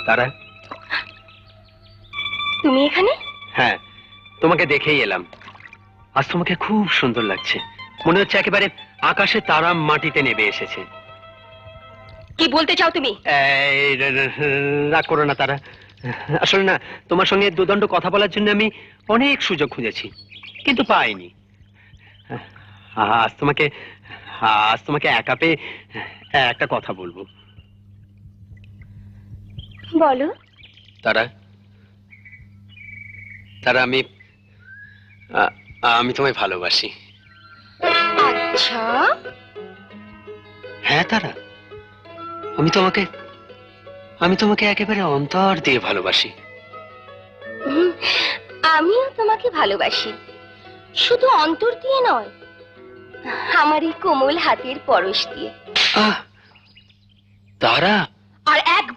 তারা, তুমি এখানে? হ্যাঁ, তোমাকে দেখেই এলাম। আজ তোমাকে খুব সুন্দর লাগছে, মনে হচ্ছে একেবারে আকাশে তারা মাটিতে নেমে এসেছে। কি বলতে চাও তুমি? এই, রাগ করো না তারা। আসলে না, তোমার সঙ্গে দুদণ্ড কথা বলার জন্য আমি অনেক সুযোগ খুঁজেছি, কিন্তু পাইনি। আজ তোমাকে আজ তোমাকে একা পেয়ে একটা কথা বলবো। বলো। তারা, তারা, আমি তোমায় ভালোবাসি। আচ্ছা। হ্যাঁ তারা, আমি তোমাকে একেবারে অন্তর দিয়ে ভালোবাসি। আমিও তোমাকে ভালোবাসি, শুধু অন্তর দিয়ে নয়, আমার এই কোমল হাতের পরশ দিয়ে। তারা, আর একবার